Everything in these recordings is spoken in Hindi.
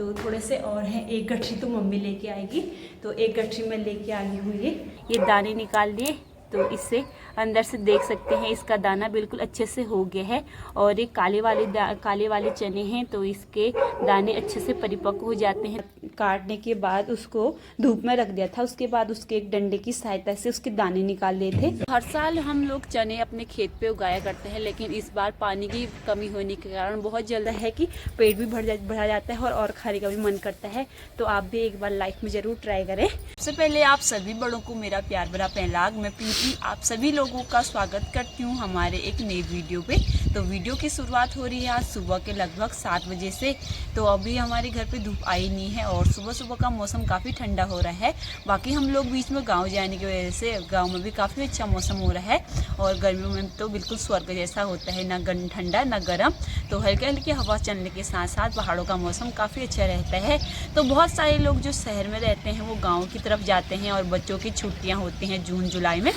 तो थोड़े से और हैं। एक गठरी तो मम्मी लेके आएगी, तो एक गठरी मैं लेके आई हूँ। ये दाने निकाल लिए, तो इससे अंदर से देख सकते हैं इसका दाना बिल्कुल अच्छे से हो गया है। और ये काले वाले चने हैं, तो इसके दाने अच्छे से परिपक्व हो जाते हैं। काटने के बाद उसको धूप में रख दिया था, उसके बाद उसके एक डंडे की सहायता से उसके दाने निकाल लिए थे। हर साल हम लोग चने अपने खेत पे उगाया करते हैं, लेकिन इस बार पानी की कमी होने के कारण बहुत जल्द है कि पेट भी भरा जाता है और खाने का भी मन करता है। तो आप भी एक बार लाइफ में ज़रूर ट्राई करें। सबसे पहले आप सभी बड़ों को मेरा प्यार भरा पहलाग। मैं प्रीति आप सभी लोगों का स्वागत करती हूँ हमारे एक नए वीडियो पे। तो वीडियो की शुरुआत हो रही है आज सुबह के लगभग 7 बजे से। तो अभी हमारे घर पे धूप आई नहीं है और सुबह सुबह का मौसम काफ़ी ठंडा हो रहा है। बाकी हम लोग बीच में गांव जाने की वजह से गांव में भी काफ़ी अच्छा मौसम हो रहा है और गर्मियों में तो बिल्कुल स्वर्ग जैसा होता है, ना ठंडा ना गर्म। तो हल्की हल्की हवा चलने के साथ साथ पहाड़ों का मौसम काफ़ी अच्छा रहता है। तो बहुत सारे लोग जो शहर में रहते हैं वो गाँव की तरफ जाते हैं और बच्चों की छुट्टियाँ होती हैं जून जुलाई में,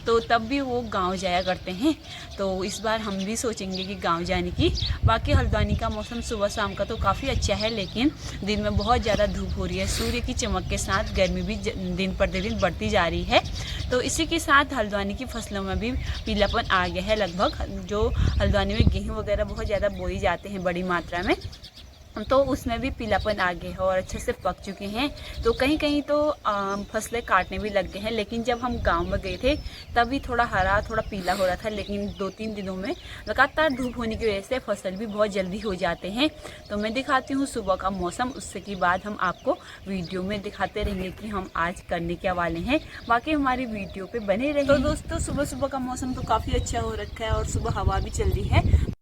तो तब भी वो गांव जाया करते हैं। तो इस बार हम भी सोचेंगे कि गांव जाने की। बाकी हल्द्वानी का मौसम सुबह शाम का तो काफ़ी अच्छा है, लेकिन दिन में बहुत ज़्यादा धूप हो रही है। सूर्य की चमक के साथ गर्मी भी दिन प्रतिदिन बढ़ती जा रही है। तो इसी के साथ हल्द्वानी की फसलों में भी पीलापन आ गया है। लगभग जो हल्द्वानी में गेहूँ वगैरह बहुत ज़्यादा बोई जाते हैं बड़ी मात्रा में, तो उसमें भी पीलापन आ गया है और अच्छे से पक चुके हैं। तो कहीं कहीं तो फसलें काटने भी लग गए हैं, लेकिन जब हम गांव में गए थे तभी थोड़ा हरा थोड़ा पीला हो रहा था, लेकिन 2-3 दिनों में लगातार धूप होने की वजह से फसल भी बहुत जल्दी हो जाते हैं। तो मैं दिखाती हूँ सुबह का मौसम, उससे के बाद हम आपको वीडियो में दिखाते रहेंगे कि हम आज करने क्या वाले हैं। बाकी हमारी वीडियो पे बने रहिए। तो दोस्तों सुबह सुबह का मौसम तो काफ़ी अच्छा हो रखा है और सुबह हवा भी चल रही है।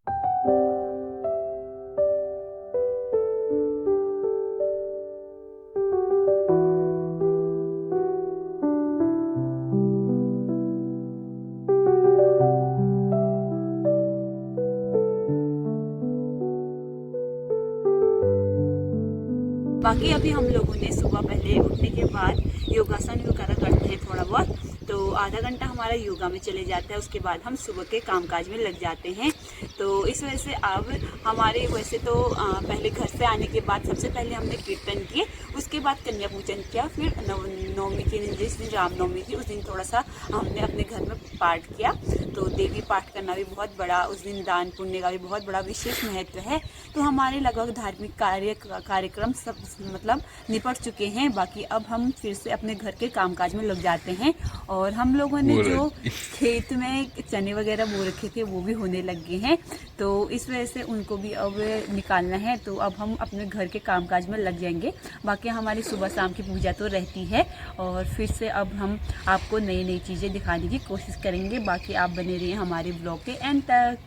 बाकी अभी हम लोगों ने सुबह पहले उठने के बाद योगासन वगैरह करते हैं थोड़ा बहुत, तो आधा घंटा हमारा योगा में चले जाता है। उसके बाद हम सुबह के कामकाज में लग जाते हैं। तो इस वजह से अब हमारे वैसे तो पहले घर से आने के बाद सबसे पहले हमने कीर्तन किए, उसके बाद कन्या पूजन किया, फिर नवमी के दिन जिस दिन रामनवमी थी उस दिन थोड़ा सा हमने अपने घर में पाठ किया। तो देवी पाठ करना भी बहुत बड़ा, उस दिन दान पुण्य का भी बहुत बड़ा विशेष महत्व है। तो हमारे लगभग धार्मिक कार्यक्रम सब मतलब निपट चुके हैं। बाकी अब हम फिर से अपने घर के कामकाज में लग जाते हैं। और हम लोगों ने जो खेत में चने वगैरह बो रखे थे वो भी होने लग गए हैं, तो इस वजह से उनको भी अब निकालना है। तो अब हम अपने घर के कामकाज में लग जाएंगे। बाकी हमारी सुबह शाम की पूजा तो रहती है और फिर से अब हम आपको नई नई चीज़ें दिखाने की कोशिश करेंगे। बाकी आप बने रहिए हमारे ब्लॉग के एंड तक।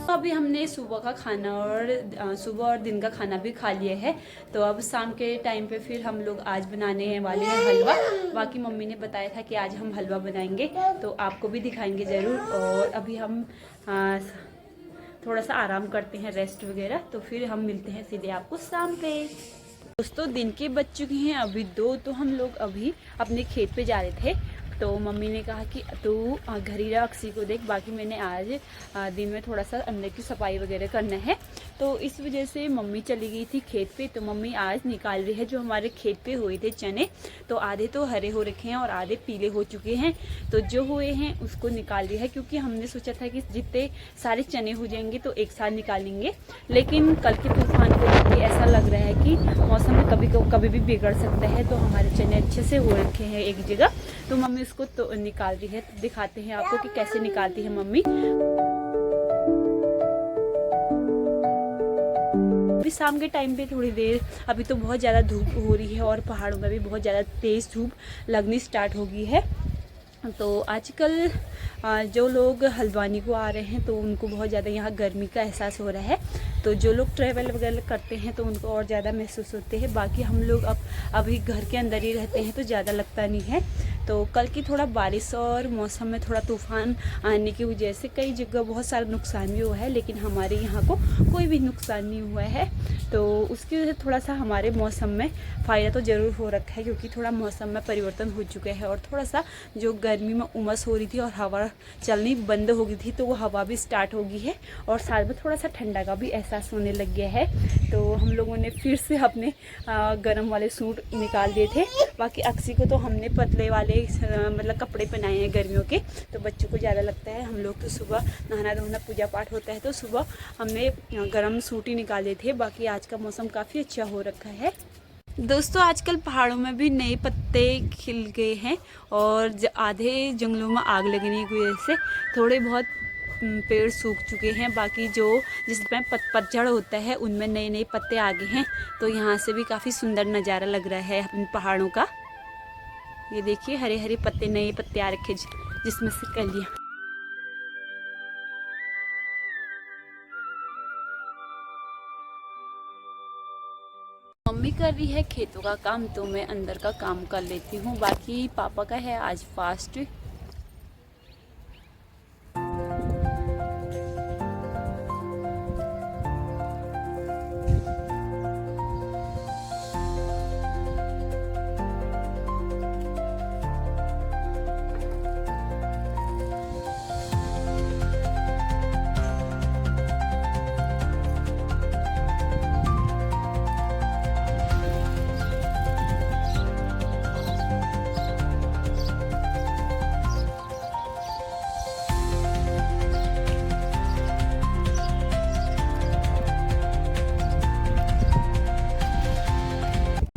अभी हमने सुबह का खाना और सुबह और दिन का खाना भी खा लिया है। तो अब शाम के टाइम पे फिर हम लोग आज बनाने वाले हैं हलवा। बाकी मम्मी ने बताया था कि आज हम हलवा बनाएंगे, तो आपको भी दिखाएंगे ज़रूर। और अभी हम थोड़ा सा आराम करते हैं, रेस्ट वगैरह, तो फिर हम मिलते हैं सीधे आपको शाम पे। दोस्तों दिन के बज चुके हैं अभी 2, तो हम लोग अभी अपने खेत पे जा रहे थे। तो मम्मी ने कहा कि तू घर ही रह, अक्सी को देख। बाकी मैंने आज दिन में थोड़ा सा अंदर की सफाई वगैरह करना है, तो इस वजह से मम्मी चली गई थी खेत पे। तो मम्मी आज निकाल रही है जो हमारे खेत पे हुए थे चने। तो आधे तो हरे हो रखे हैं और आधे पीले हो चुके हैं। तो जो हुए हैं उसको निकाल रही है, क्योंकि हमने सोचा था कि जितने सारे चने हो जाएंगे तो एक साथ निकालेंगे। लेकिन कल के तूफान को देख के ऐसा लग रहा है कि मौसम में कभी भी बिगड़ सकता है। तो हमारे चने अच्छे से हो रखे हैं एक जगह, तो मम्मी उसको तो निकाल रही है। तो दिखाते हैं आपको कि कैसे निकालती है मम्मी। अभी शाम के टाइम पे थोड़ी देर, अभी तो बहुत ज़्यादा धूप हो रही है और पहाड़ों में भी बहुत ज़्यादा तेज़ धूप लगनी स्टार्ट हो गई है। तो आजकल जो लोग हल्द्वानी को आ रहे हैं तो उनको बहुत ज़्यादा यहाँ गर्मी का एहसास हो रहा है। तो जो लोग ट्रैवल वगैरह करते हैं तो उनको और ज़्यादा महसूस होते हैं। बाकी हम लोग अभी घर के अंदर ही रहते हैं तो ज़्यादा लगता नहीं है। तो कल की थोड़ा बारिश और मौसम में थोड़ा तूफान आने की वजह से कई जगह बहुत सारा नुकसान भी हुआ है, लेकिन हमारे यहाँ को कोई भी नुकसान नहीं हुआ है। तो उसकी वजह से थोड़ा सा हमारे मौसम में फ़ायदा तो ज़रूर हो रखा है, क्योंकि थोड़ा मौसम में परिवर्तन हो चुका है और थोड़ा सा जो गर्मी में उमस हो रही थी और हवा चलनी बंद हो गई थी, तो वो हवा भी स्टार्ट हो गई है और साथ में थोड़ा सा ठंडा का भी एहसास होने लग गया है। तो हम लोगों ने फिर से अपने गर्म वाले सूट निकाल दिए थे। बाकी अक्सी को तो हमने पतले वाले मतलब कपड़े पहनाए हैं गर्मियों के, तो बच्चों को ज़्यादा लगता है। हम लोग तो सुबह नहाना धोना पूजा पाठ होता है, तो सुबह हमने गर्म सूट ही निकाल दिए थे। बाकी आज का मौसम काफ़ी अच्छा हो रखा है। दोस्तों आजकल पहाड़ों में भी नए पत्ते खिल गए हैं और आधे जंगलों में आग लगने की वजह से थोड़े बहुत पेड़ सूख चुके हैं। बाकी जो जिसमें पतझड़ होता है उनमें नए नए पत्ते आ गए हैं। तो यहाँ से भी काफ़ी सुंदर नज़ारा लग रहा है इन पहाड़ों का। ये देखिए हरे हरे पत्ते, नए पत्ते आ रखे जिसमें से कलियाँ। मम्मी कर रही है खेतों का काम, तो मैं अंदर का काम कर लेती हूँ। बाकी पापा का है आज फास्ट।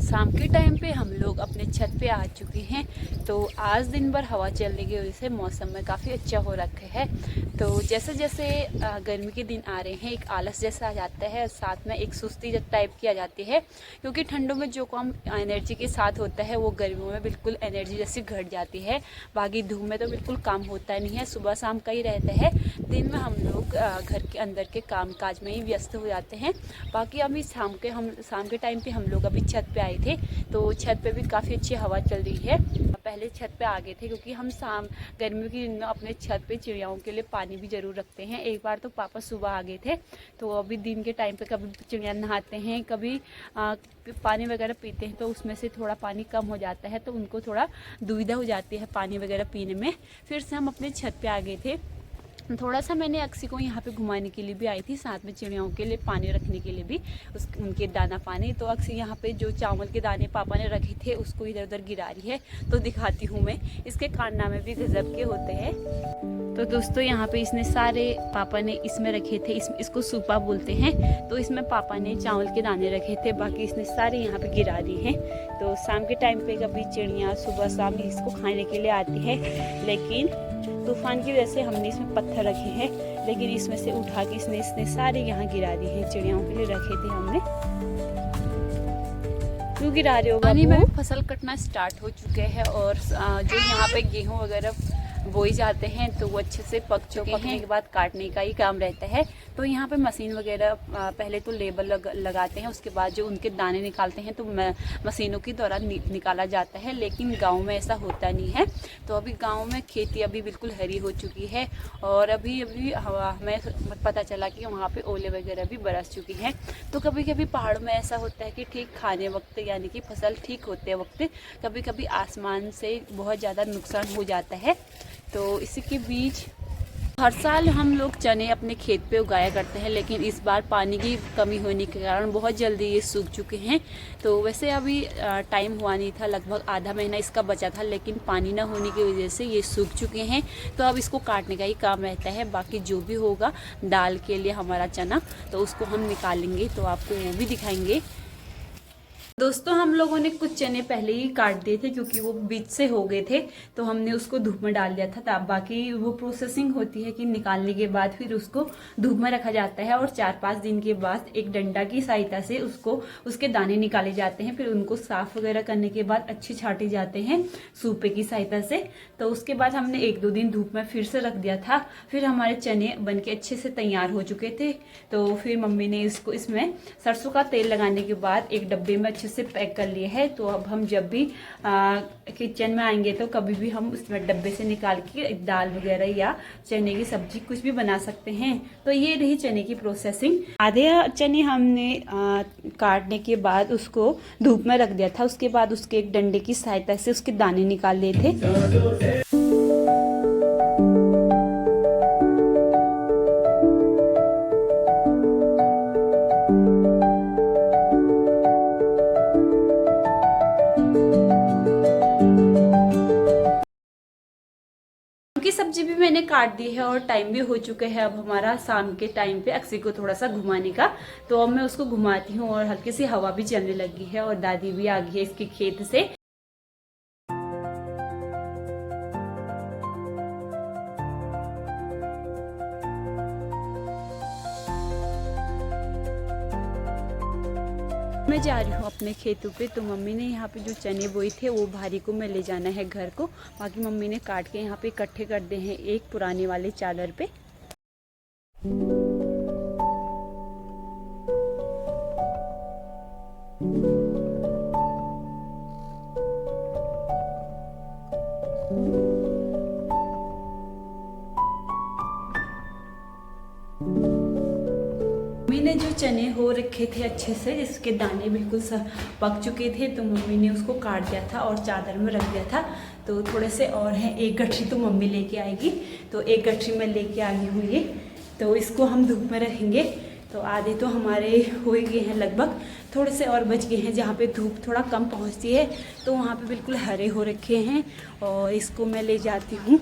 शाम के टाइम पे हम लोग अपने छत पे आ चुके हैं। तो आज दिन भर हवा चलने की वजह से मौसम में काफ़ी अच्छा हो रखा है। तो जैसे जैसे गर्मी के दिन आ रहे हैं, एक आलस जैसा आ जाता है, साथ में एक सुस्ती टाइप की आ जाती है, क्योंकि ठंडों में जो काम एनर्जी के साथ होता है वो गर्मियों में बिल्कुल एनर्जी जैसी घट जाती है। बाकी धूप में तो बिल्कुल काम होता नहीं है, सुबह शाम का ही रहता है। दिन में हम लोग घर के अंदर के काम काज में ही व्यस्त हो जाते हैं। बाकी अभी शाम के टाइम पे हम लोग अभी छत पे आए थे, तो छत पे भी काफ़ी अच्छी हवा चल रही है। पहले छत पे आ गए थे क्योंकि हम गर्मियों के दिन में अपने छत पे चिड़ियाओं के लिए पानी भी ज़रूर रखते हैं। एक बार तो पापा सुबह आ गए थे, तो अभी दिन के टाइम पे कभी चिड़िया नहाते हैं, कभी पानी वगैरह पीते हैं, तो उसमें से थोड़ा पानी कम हो जाता है, तो उनको थोड़ा दुविधा हो जाती है पानी वगैरह पीने में। फिर से हम अपने छत पे आ गए थे। थोड़ा सा मैंने अक्सी को यहाँ पे घुमाने के लिए भी आई थी, साथ में चिड़ियाओं के लिए पानी रखने के लिए भी उनके दाना पानी। तो अक्सी यहाँ पे जो चावल के दाने पापा ने रखे थे उसको इधर उधर गिरा रही है, तो दिखाती हूँ मैं। इसके कारनामे भी गजब के होते हैं। तो दोस्तों यहाँ पे इसने सारे पापा ने इसमें रखे थे, इसको सूपा बोलते हैं। तो इसमें पापा ने चावल के दाने रखे थे, बाकी इसने सारे यहाँ पे गिरा दिए हैं। तो शाम के टाइम पे कभी चिड़िया सुबह शाम इसको खाने के लिए आती है, लेकिन तूफान की वजह से हमने इसमें पत्थर रखे हैं, लेकिन इसमें से उठा के इसने सारे यहाँ गिरा दिए हैं। चिड़ियाओं के लिए रखे थे हमने। क्यों गिरा रहे हो? पानी में फसल कटना स्टार्ट हो चुके हैं और जो यहाँ पे गेहूँ वगैरह बोई जाते हैं, तो वो अच्छे से पक चुके हैं। पकने के बाद काटने का ही काम रहता है। तो यहाँ पे मशीन वगैरह पहले तो लेबर लगाते हैं, उसके बाद जो उनके दाने निकालते हैं तो मशीनों के द्वारा निकाला जाता है। लेकिन गांव में ऐसा होता नहीं है। तो अभी गांव में खेती अभी बिल्कुल हरी हो चुकी है और अभी हमें पता चला कि वहाँ पे ओले वगैरह भी बरस चुकी हैं। तो कभी कभी पहाड़ों में ऐसा होता है कि ठीक खाने वक्त यानी कि फसल ठीक होते वक्त कभी कभी आसमान से बहुत ज़्यादा नुकसान हो जाता है। तो इसी के बीच हर साल हम लोग चने अपने खेत पे उगाया करते हैं, लेकिन इस बार पानी की कमी होने के कारण बहुत जल्दी ये सूख चुके हैं। तो वैसे अभी टाइम हुआ नहीं था, लगभग आधा महीना इसका बचा था, लेकिन पानी ना होने की वजह से ये सूख चुके हैं। तो अब इसको काटने का ही काम रहता है। बाकी जो भी होगा दाल के लिए हमारा चना, तो उसको हम निकालेंगे, तो आपको वो भी दिखाएंगे। दोस्तों हम लोगों ने कुछ चने पहले ही काट दिए थे क्योंकि वो बीच से हो गए थे, तो हमने उसको धूप में डाल दिया था। तब बाकी वो प्रोसेसिंग होती है कि निकालने के बाद फिर उसको धूप में रखा जाता है और 4-5 दिन के बाद एक डंडा की सहायता से उसके दाने निकाले जाते हैं। फिर उनको साफ वगैरह करने के बाद अच्छे छाटे जाते हैं सूपे की सहायता से। तो उसके बाद हमने 1-2 दिन धूप में फिर से रख दिया था। फिर हमारे चने बन के अच्छे से तैयार हो चुके थे। तो फिर मम्मी ने इसमें सरसों का तेल लगाने के बाद एक डब्बे में अच्छे अच्छे से पैक कर लिए है। तो अब हम जब भी किचन में आएंगे तो कभी भी हम उसमें डब्बे से निकाल के दाल वगैरह या चने की सब्जी कुछ भी बना सकते हैं। तो ये रही चने की प्रोसेसिंग। आधे चने हमने काटने के बाद उसको धूप में रख दिया था। उसके बाद उसके एक डंडे की सहायता से उसके दाने निकाल लिए थे। की सब्जी भी मैंने काट दी है और टाइम भी हो चुका है अब हमारा शाम के टाइम पे अक्सी को थोड़ा सा घुमाने का। तो अब मैं उसको घुमाती हूँ और हल्की सी हवा भी चलने लगी है और दादी भी आ गई है इसके खेत से। मैं जा रही हूँ अपने खेतों पे। तो मम्मी ने यहाँ पे जो चने बोए थे वो भारी को मैं ले जाना है घर को। बाकी मम्मी ने काट के यहाँ पे इकट्ठे कर दे हैं एक पुराने वाले चादर पे। मम्मी ने जो चने हो रखे थे अच्छे से, इसके दाने बिल्कुल सब पक चुके थे, तो मम्मी ने उसको काट दिया था और चादर में रख दिया था। तो थोड़े से और हैं, एक गठरी तो मम्मी लेके आएगी, तो एक गठरी मैं लेके आ गई हूँ ये। तो इसको हम धूप में रखेंगे। तो आधे तो हमारे हो ही गए हैं लगभग, थोड़े से और बच गए हैं जहाँ पे धूप थोड़ा कम पहुँचती है, तो वहाँ पे बिल्कुल हरे हो रखे हैं। और इसको मैं ले जाती हूँ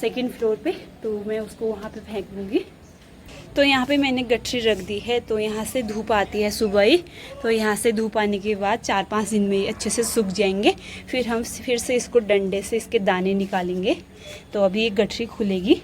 सेकंड फ्लोर पे, तो मैं उसको वहाँ पे फेंक दूँगी। तो यहाँ पे मैंने गठरी रख दी है। तो यहाँ से धूप आती है सुबह ही, तो यहाँ से धूप आने के बाद 4-5 दिन में ये अच्छे से सूख जाएंगे। फिर हम फिर से इसको डंडे से इसके दाने निकालेंगे। तो अभी ये गठरी खुलेगी।